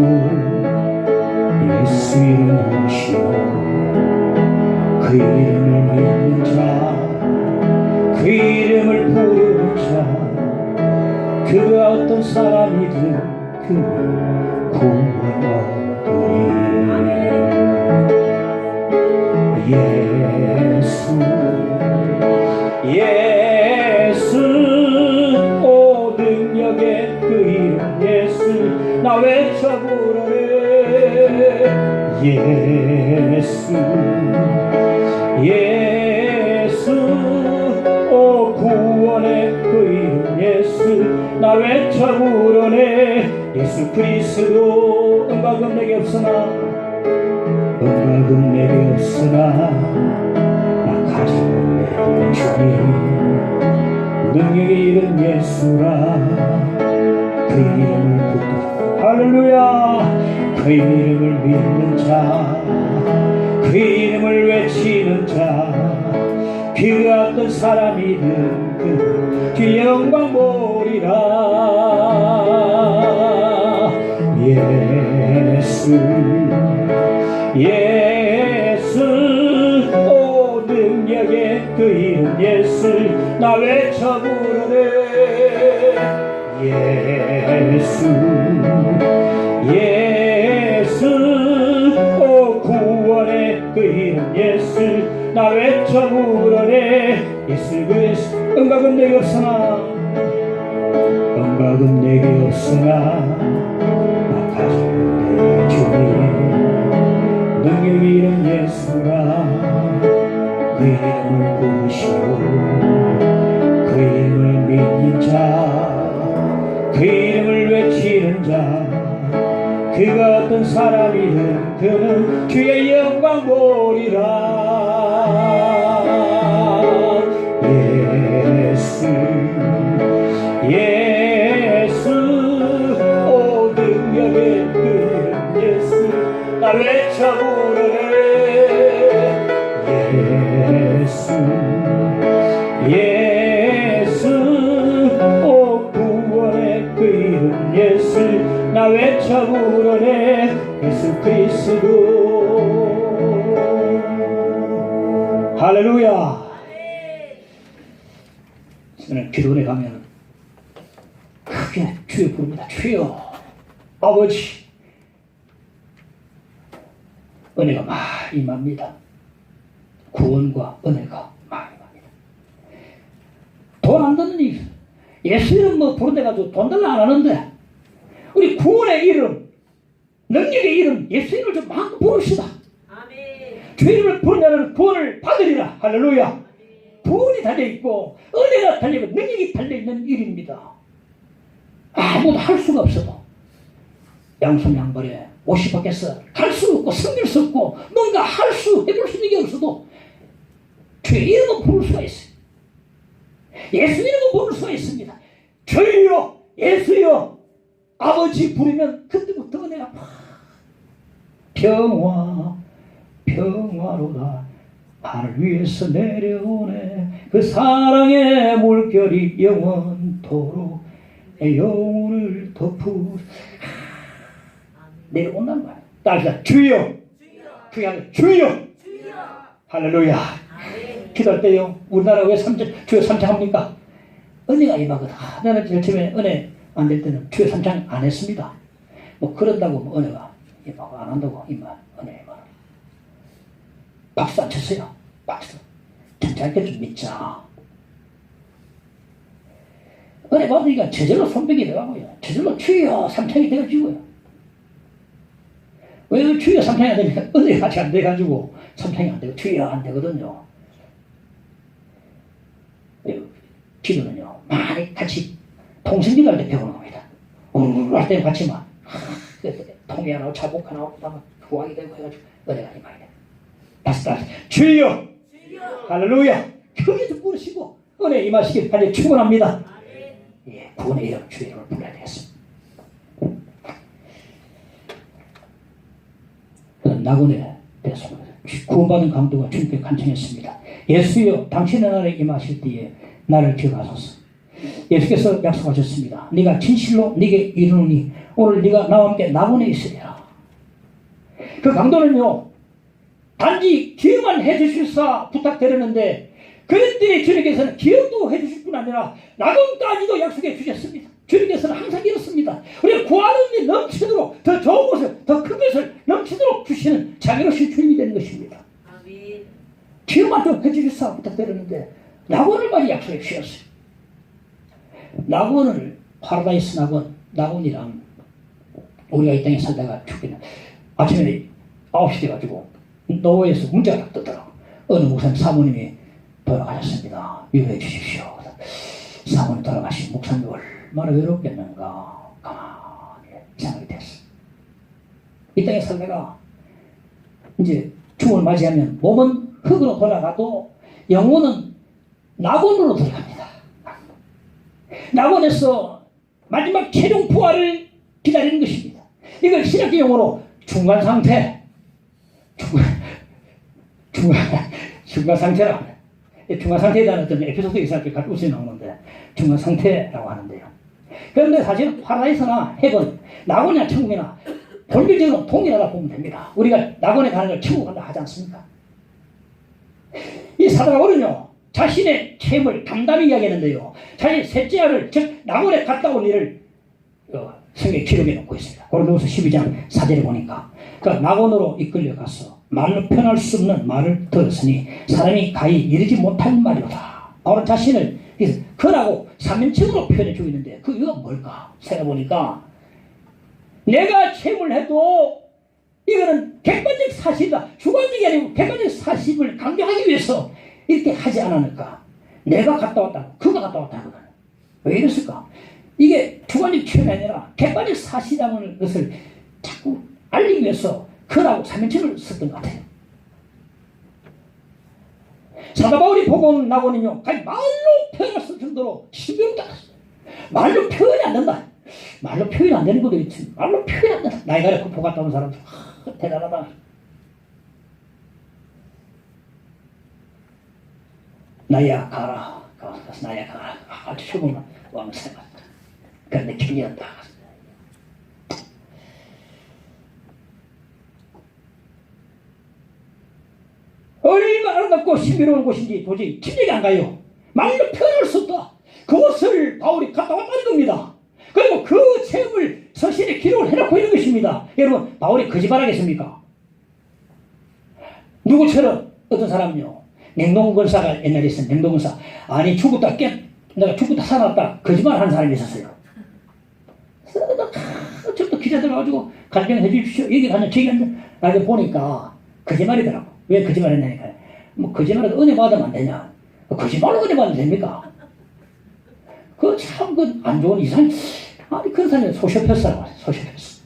[SPEAKER 1] 예수 이름 부르시오. 그 이름을 믿는 자, 그 이름을 부르는 자, 그가 어떤 사람이든 그 구원 얻으리. 예수 예수 오 능력의 그 이름 예수 나 외쳐 부르네. 예수 예수 오 구원의 그 이름 예수 나 외쳐 부르네. 예수 그리스도 음악은 내게 없으나 음악은 내게 없으나 나 가지고 내 주님 능력의 이름 예수라. 그 이름을 붙들어 할렐루야. 그 이름을 믿는 자, 그 이름을 외치는 자, 그 어떤 사람이든 그 영광 보리라. 예수 예수 오 능력의 그 이름 예수 나 외쳐 부르네. 예수 예수 오 구원의 그 이름 예수 나 외쳐 부르네. 예수 그리스도 음각은 내게 없으나 음각은 내게 없으나 나 가지고 내 주님 능력의 이름 예수라. 그 이름을 부르시오. 그 이름을 믿는 자, 그 이름을 외치는 자, 그가 어떤 사람이든 그는 주의 영광 보리라. 나 외쳐 부르네 예수 예수 오 구원의 그 이름 예수 나 외쳐 부르네 예수 그리스도 할렐루야. 저는 기도원에 가면 크게 주여 부릅니다. 주여 아버지 은혜가 많이 임합니다. 구원과 은혜가 많이 임합니다. 돈 안 드는 일 예수 이름 뭐 부른데가지고 돈 달라 안 하는데 우리 구원의 이름 능력의 이름 예수 이름을 좀 막 부릅시다. 주 이름을 부르냐는 구원을 받으리라. 할렐루야. 구원이 달려있고 은혜가 달려있고 능력이 달려있는 일입니다. 아무도 할 수가 없어도 양손 양발에 옷이 밖에서 갈 수 없고 섬길 수 없고 뭔가 할 수 해볼 수 있는 게 없어도 주의 이름은 부를 수가 있어요. 예수 이름은 부를 수가 있습니다. 주여 예수여 아버지 부르면 그때부터 은혜가 평화로다 하늘 위에서 내려오네 그 사랑의 물결이 영원토록 내 영혼을 덮으 내려온단 말이야. 따라서 주여 주여 할렐루야. 기도할 때요 우리나라 왜 주여 삼창합니까? 은혜가 임하거든. 나는 제일 처음에 은혜 안 될 때는 주여 삼창 안 했습니다. 뭐 그런다고 뭐 은혜가 임하고 안 한다고 임하 은혜 임하 박수 안 쳤어요. 박수 괜찮게 좀 믿자. 은혜 받으니까 저절로 손뼉이 들어가고요. 저절로 주여 삼창이 되어지고요. 왜 주여 삼창이 안 되니까 은혜 같이 안 돼가지고 삼창이 안 되고 주여 안 되거든요. 기도는요 많이 같이 통성기도 할 때 배우는 겁니다. 우르르 할 때 같이 막 통이 하나 차복 하나 하다가 후하게 되고 해가지고 은혜가 임하게 돼요. 다시 주여 할렐루야. 크게 좀 부르시고 은혜 임하시길 간절히 축원합니다. 예, 구원의 이름 주의 이름을 불러야 되겠습니다. 낙원에 대해서 구원받은 강도가 주님께 간청했습니다. 예수여 당신의 나라에 임하실 때에 나를 기억하소서. 예수께서 약속하셨습니다. 네가 진실로 네게 이르노니 오늘 네가 나와 함께 낙원에 있으리라. 그 강도는요 단지 기억만 해주실사 부탁드렸는데 그때 주님께서는 기억도 해주실 뿐 아니라 낙원까지도 약속해 주셨습니다. 주님께서는 항상 이렇습니다. 우리가 구하는 일 넘치도록 더 좋은 것을 더 큰 것을 넘치도록 주시는 자비로우신 주님이 되는 것입니다. 아멘. 기억만 좀 해주실사 부탁드렸는데 낙원을까지 약속해 주셨어요. 낙원을 파라다이스 낙원이랑 우리가 이 땅에 살다가 죽기는 아침에 9시 돼가지고 노예에서 문자가 뜨더라고. 어느 목사님 사모님이 돌아가셨습니다. 위로해 주십시오. 사모님 돌아가신 목사님이 얼마나 외롭겠는가 가만히 생각이 됐어. 이 땅에 살다가 이제 죽음을 맞이하면 몸은 흙으로 돌아가도 영혼은 낙원으로 들어갑니다. 낙원에서 마지막 최종 부활을 기다리는 것입니다. 이걸 신학적 용어로 중간상태 중간상태라고 합니다. 중간상태에 대한 어떤 에피소드 기사를 가끔씩 나오는데 중간상태라고 하는데요. 그런데 사실은 파라다이스나 헤븐, 낙원이나 천국이나 본질적으로 동일하다 보면 됩니다. 우리가 낙원에 가는 걸 천국 간다 하지 않습니까? 이 사도바울은요 자신의 체험을 담담히 이야기하는데요. 자신의 셋째 아들 즉 낙원에 갔다 온 일을 성경에 기록해 놓고 있습니다. 고린도후서 12장 4절에 보니까 그 낙원으로 이끌려가서 말로 표현할 수 없는 말을 들었으니 사람이 가히 이르지 못할 말이로다. 바울은 자신을 그라고 사면책으로 표현해 주고 있는데 그 이유가 뭘까 생각해보니까 내가 체험을 해도 이거는 객관적 사실이다. 주관적이 아니고 객관적 사실을 강조하기 위해서 이렇게 하지 않았을까. 내가 갔다 왔다 그가 갔다 왔다 하거든. 왜 이랬을까. 이게 주관적 표현이 아니라 객관적 사실이라는 것을 자꾸 알리기 위해서 그라고 사면책을 썼던 것 같아요. 사도 바울이 보고 온 낙원은요 말로 표현할 수 없을 정도로 신비롭다. 말로 표현이 안 된다. 말로 표현이 안 되는 것도 있지. 말로 표현이 안 된다. 나이가래 그 보고 갔다 온 사람들 대단하다. 나야 가라. 가서 나야 가라. 아주 죽으면 왕 생각. 그런데 길이었다. 얼마나 아름답고 신비로운 곳인지 도저히 짐작이 안 가요. 말로 표현할 수 없다. 그곳을 바울이 갔다 왔다는 겁니다. 그리고 그 체험을 서신에 기록을 해놓고 있는 것입니다. 여러분, 바울이 거짓말하겠습니까? 누구처럼 어떤 사람은요, 냉동건사가 옛날에 있었어요. 냉동건사. 아니 죽었다 내가 죽었다 살았다 거짓말하는 사람이 있었어요. 저도 기자들 와가지고 간병해 주십시오. 여기 가냐 저기 가냐. 나중에 보니까 거짓말이더라고. 왜 거짓말했냐니까요. 뭐 거짓말해도 은혜 받으면 안 되냐. 거짓말로 은혜 받으면 됩니까? 그 참 그 안 좋은 이상. 아니 그런 사람이 소시오패스라고 해요. 소시오패스.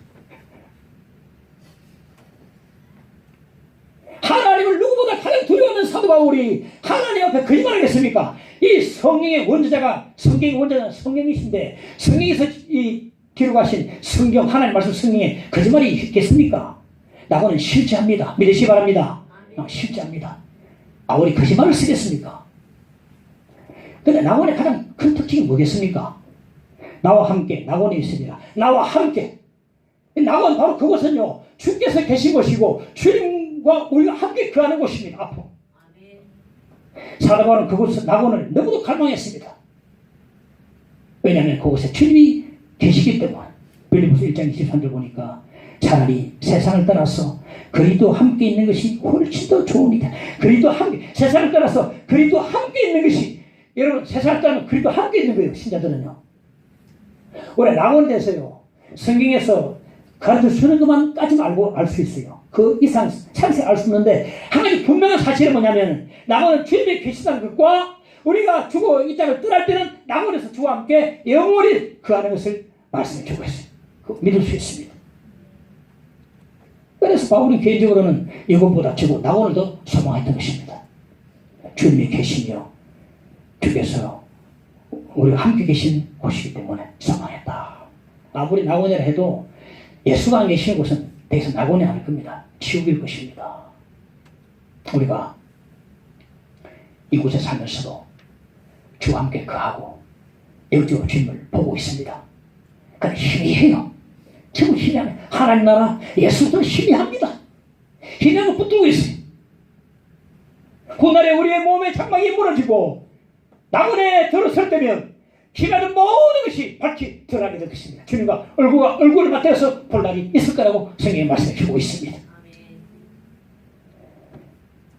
[SPEAKER 1] 하나님을 누구보다 가장 두려워하는 사도 바울이 하나님 앞에 거짓말하겠습니까? 이 성령의 원저자가 성경의 원저자는 성령이신데 성령에서 이 기록하신 성경 하나님 말씀 성령에 거짓말이 있겠습니까? 나고는 실제합니다. 믿으시기 바랍니다. 실제합니다. 바울이 거짓말을 쓰겠습니까? 근데 나곤의 가장 큰 특징이 뭐겠습니까? 나와 함께 나곤이 있으리라. 나와 함께. 나곤 바로 그곳은요 주께서 계신 곳이고 주님과 우리가 함께 거하는 곳입니다. 앞으로 사도 바울은 그곳 나곤을 너무도 갈망했습니다. 왜냐하면 그곳에 주님이 계시기 때문에. 빌립보서 1장 23절 보니까 차라리 세상을 떠나서 그리스도 함께 있는 것이 훨씬 더 좋으니까. 그리스도 함께 세상을 떠나서 그리스도 함께 있는 것이, 여러분 세상을 떠나면 그리스도 함께 있는 거예요. 신자들은요. 원래 나곤에 대해서요 성경에서 가르쳐 주는 것만까지만 알고 알 수 있어요. 그 이상 상세히 알 수 없는데 한 가지 분명한 사실은 뭐냐면 나곤은 주님의 계시다는 것과 우리가 죽어 이 땅을 떠날 때는 나곤에서 주와 함께 영원히 거하는 것을 말씀해 주고 있어요. 믿을 수 있습니다. 그래서 바울이 개인적으로는 이것보다 저거 나곤을 더 소망했던 것입니다. 주님이 계시며 주께서 우리가 함께 계신 곳이기 때문에 소망했다. 아무리 나곤이라 해도 예수가 안 계시는 곳은 더 이상 나곤이 아닐 겁니다. 지옥일 것입니다. 우리가 이곳에 살면서도 주와 함께 거하고 영적으로 주님을 보고 있습니다. 그러니까 희미해요. 지금 희미하면 하나님 나라 예수도 희미합니다. 희미한 거 붙들고 있어요. 그날에 우리의 몸의 장막이 무너지고 나곤에 들어설 때면 희미하는 모든 것이 밝히 드러나게 될 것입니다. 주님과 얼굴을 맞대어서 볼 날이 있을 거라고 성경에 말씀해 주고 있습니다.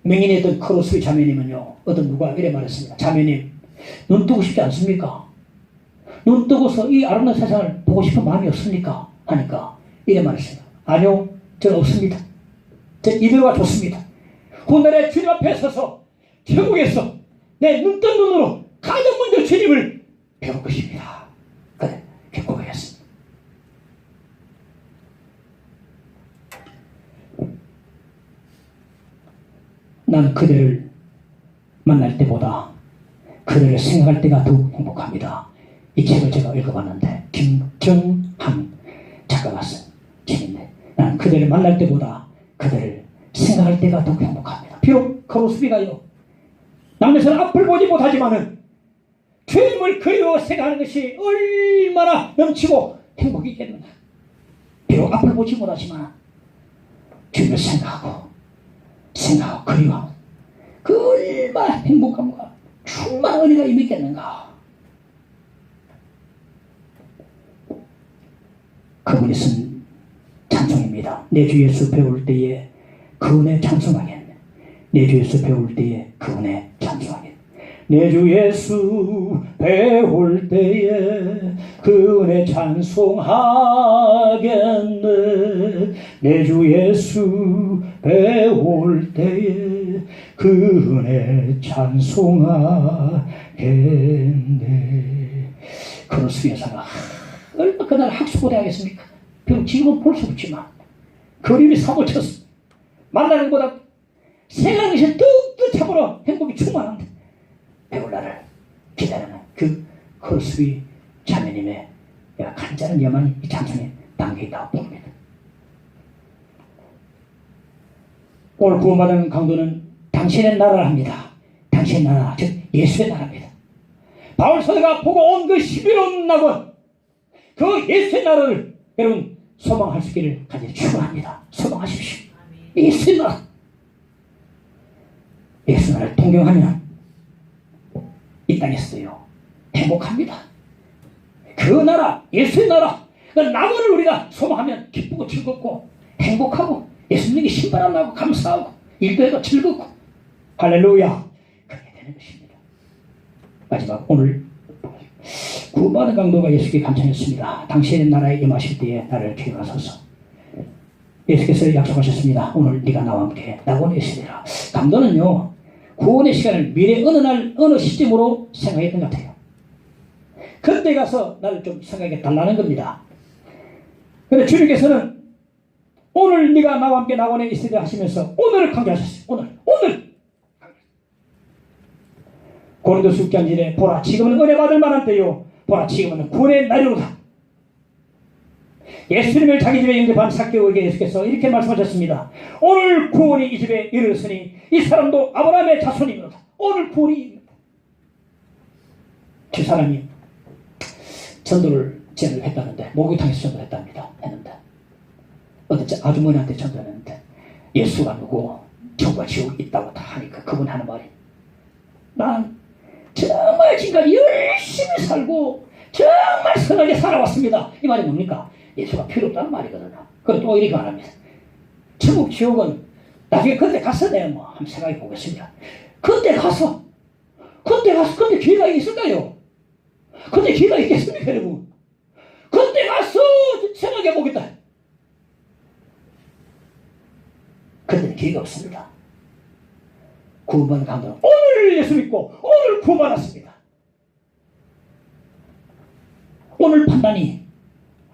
[SPEAKER 1] 맹인이었던 크로스의 자매님은요 어떤 누가 이래 말했습니다. 자매님 눈 뜨고 싶지 않습니까? 눈 뜨고서 이 아름다운 세상을 보고 싶은 마음이 없습니까? 하니까 이래 말했습니다. 아니요, 저는 없습니다. 저 이들과 좋습니다. 그날에 주님 앞에 서서 천국에서 내 눈 뜬 눈으로 가장 먼저 주님을 배울 것입니다. 그래, 고백했습니다. 난 그들을 만날 때보다 그들을 생각할 때가 더욱 행복합니다. 이 책을 제가 읽어봤는데 김정한 작가가 쓴 책인데 난 그들을 만날 때보다 그들을 생각할 때가 더욱 행복합니다. 비록 크로스비가요 남에서는 앞을 보지 못하지만은 주님을 그리워 생각하는 것이 얼마나 넘치고 행복이겠느냐. 비록 앞을 보지 못하지만 주님을 생각하고 그리워하고 그 얼마나 행복함과 충만한 은혜가 임했겠는가. 그분이 쓴 찬송입니다. 내 주 예수 배울 때에 그 은혜 찬송하겠네. 내 주 예수 배울 때에 그 은혜 찬송하겠네. 내 주 예수 배울 때에 그 은혜 찬송하겠네. 내 주 예수 배울 때에 그 은혜 찬송하겠네. 크로스 여사가 얼마 그날 학수고대 하겠습니까? 비록 지금은 볼 수 없지만 그림이 사고쳤어. 만나는 것보다 생각하는 것이 뜨뜻함으로 행복이 충만한데 배울 날을 기다리는 그 크로스비 자매님의 간절한 염원이 이 찬송에 담겨있다고 봅니다. 오늘 구원받은 강도는 당신의 나라를 합니다. 당신의 나라, 즉 예수의 나라입니다. 바울 사도가 보고 온 그 11원 낙원, 그 예수의 나라를 여러분 소망할 수 있기를 간절히 축원합니다. 소망하십시오. 예수의 나라. 예수의 나라를 동경하면 이 땅에서도요 행복합니다. 그 나라, 예수의 나라, 그 낙원을 우리가 소망하면 기쁘고 즐겁고 행복하고 예수님에게 신바람나고 감사하고 일도 해도 즐겁고 할렐루야 그렇게 되는 것입니다. 마지막 오늘 구원받은 강도가 예수께 감찬했습니다. 당신의 나라에 임하실 때에 나를 기억하소서. 예수께서 약속하셨습니다. 오늘 네가 나와 함께 낙원에 있으리라. 강도는요 구원의 시간을 미래 어느 날 어느 시점으로 생각했던 것 같아요. 그때 가서 나를 좀 생각해 달라는 겁니다. 그런데 주님께서는 오늘 네가 나와 함께 낙원에 있으리라 하시면서 오늘을 강조하셨어요. 오늘 고린도서 6장 전에 보라 지금은 은혜 받을 만한 때요 보라 지금은 구원의 날이로다. 예수님을 자기 집에 영접한 삭개오에게 예수께서 이렇게 말씀하셨습니다. 오늘 구원이 이 집에 이르렀으니 이 사람도 아브라함의 자손이로다. 오늘 구원이 그 사람이 전도를 했다는데 목욕탕에서 전도를 했는데 어떤 아주머니한테 전도를 했는데 예수가 누구 천국과 지옥이 있다고 다 하니까 그분 하는 말이 난 정말 지금까지 열심히 살고 정말 선하게 살아왔습니다. 이 말이 뭡니까? 예수가 필요 없다는 말이거든요. 그럼 또 이렇게 말합니다. 천국 지옥은 나중에 그때 가서 내가 뭐 한번 생각해 보겠습니다. 그때 가서 그때 기회가 있을까요? 그때 기회가 있겠습니까 여러분? 그때 가서 생각해 보겠다. 그때는 기회가 없습니다. 구원받은 강도는 오늘 예수 믿고 오늘 구원받았습니다. 오늘 판단이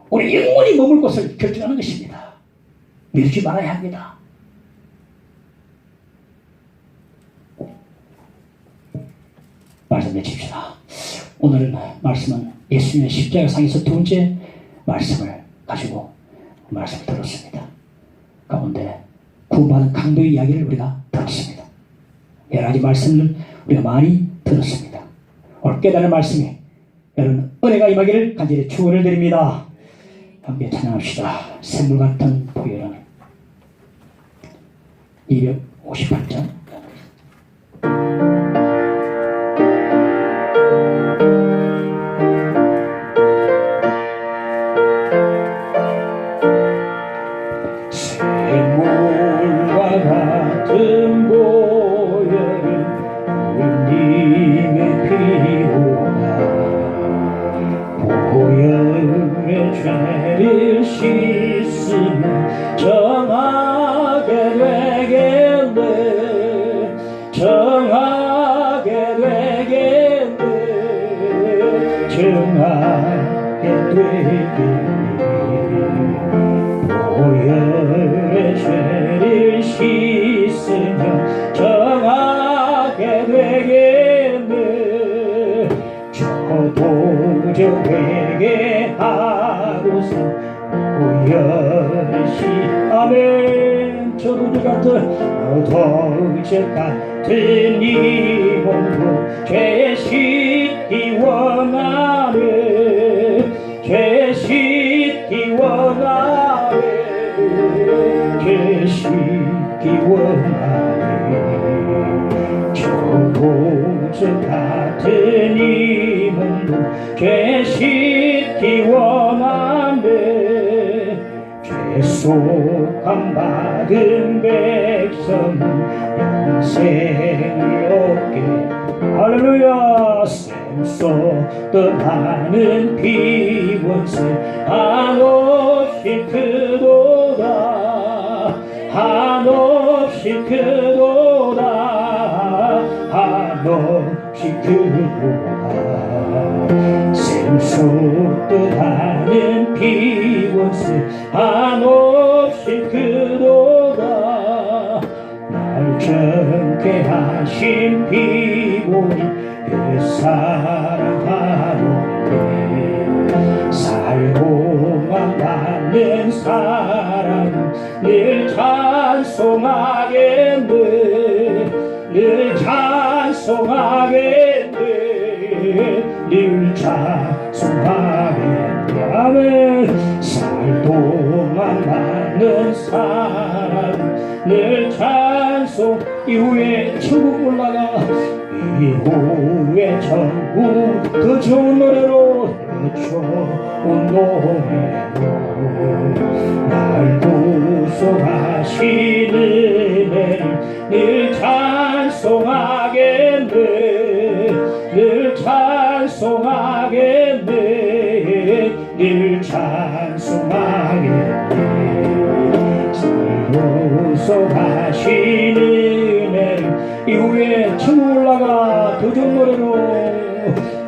[SPEAKER 1] 우리 영원히 머물 곳을 결정하는 것입니다. 미루지 말아야 합니다. 말씀 내칩시다. 오늘 말씀은 예수님의 십자가상에서 두 번째 말씀을 가지고 말씀을 들었습니다. 가운데 구원받은 강도의 이야기를 우리가 들었습니다. 여러 가지 말씀을 우리가 많이 들었습니다. 오늘 깨달은 말씀이 여러분 은혜가 임하기를 간절히 축원을 드립니다. 함께 찬양합시다. 샘물 같은 보혈은 258장 샘물과 같은 보혈은 주님의 피로다. 보혈의 죄를 씻으면 정하게 되겠네. 정하게 되겠네. 정하게 되겠네. 보혈의 죄를 씻으면 정하게 되겠네. 저도 저 회개하고서 보혈의 시 아멘. 저도 저 같은 이 몸도 죄 씻기 원하네. 죄 씻기 원하네. 죄 씻기 원하네. 저도 저 같은 이 몸도 죄 씻기 원하네. 죄속함 받은 백성은 영생을 얻게. 할렐루야. 샘솟 떠나는 피원세 한없이 크도다. 한없이 크도다. 한없이 크도다. 샘솟 떠나는 피원세 한없이 크도다. 날 젊게 하신 피고니 그 사랑하는데 살고만 받는 사랑은 늘 찬송하는데 찬송하겠네 늘 찬송하겠네 늘 찬송하겠네 아멘 살 동안 많은 사랑 늘 찬송 이후에 천국 올라가 이후에 천국 더 좋은 노래로 더 좋은 노래로 날 구속하시는 늘 찬송하겠네 늘 찬송하겠네 늘 찬송하겠네 구속하시는 이후에 천국 올라가 더 좋은 노래로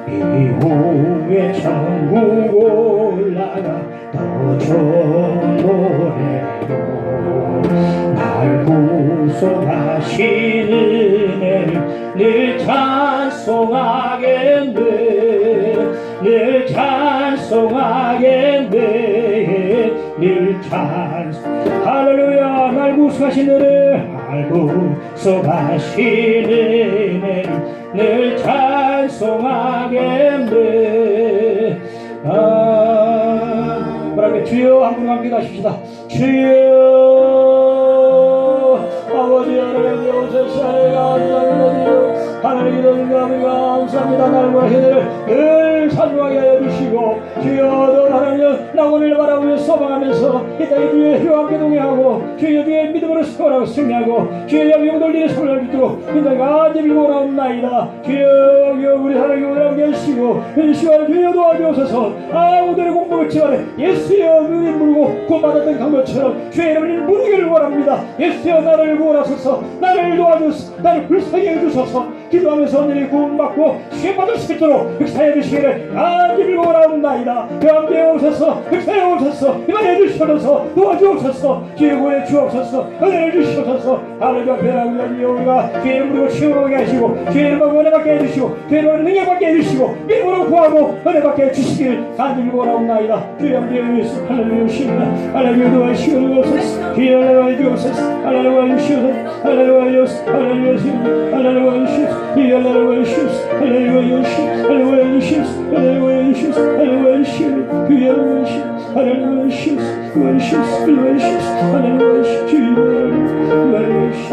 [SPEAKER 1] 이후에 천국 올라가 더 좋은 노래로 날 구속하시는 늘 찬송하겠네 늘 찬송하겠네 늘 찬송 할렐루야 날 구속하시는 날 구속하시는 늘 찬송하겠네 그러면 주여 한 분 함께 가십시다 주여 아버지 하나님 오셔서 하나님 감사합니다 날 구하시는 늘 찬송하게 하여 주시고 주여 너 하나님 나 오늘 바라보며 소망하면서 이 땅에 주의 희와 함께 동행하고 주여 주의 믿음으로 서원하고 승리하고 주여 영영 돌리는 손을 붙들고 이 땅에 간절히 밀고 나옵나이다 주여 우리 하나님 오늘 함께 하시고 이 시간에 주여 도와주옵소서 오늘의 공복을 지원해 예수여 눈이 물고 구원받았던 강도처럼 주의 이름을 부르기를 원합니다 예수여 나를 구원하소서 나를 도와주소서 나를 불쌍히 해주소서 기도하면서 오늘이 구원받고 수행받을 수 있도록 역사해 주시기를 간절히 밀고 나옵나이다 그 함께 오셔서 역사해 오셔서 임하여 주시옵소서 도와주옵소서 주의 구원해 주옵소서 은혜를 주시옵소서 하나님과 변하기 위한 우리가 주의 이름으로 치유하게 하시고 주의 이름으로 은혜 받게 해주시고 주의 이름으로 능력 받게 해주시고 믿음으로 구하고 은혜 받게 해주시길 간절히 밀고 나옵나이다 주의 함께 예수 할렐루야 주시옵소서 할렐루야 도와주시옵소서 주의 할렐루야 주옵소서 할렐루야 주시옵소서 할렐루야 주옵소서 할렐루야 주옵소서 할렐루야 주옵소서 할렐루야 주옵소서 할렐루야 주옵소서 할렐루야 주옵소서 할렐루야 주옵소서 할렐루야 주옵소서 할렐루야 주옵소서 할렐루야 주옵소서 할렐루야 주옵소서 할렐루야 주옵소서 할렐루야 주옵소서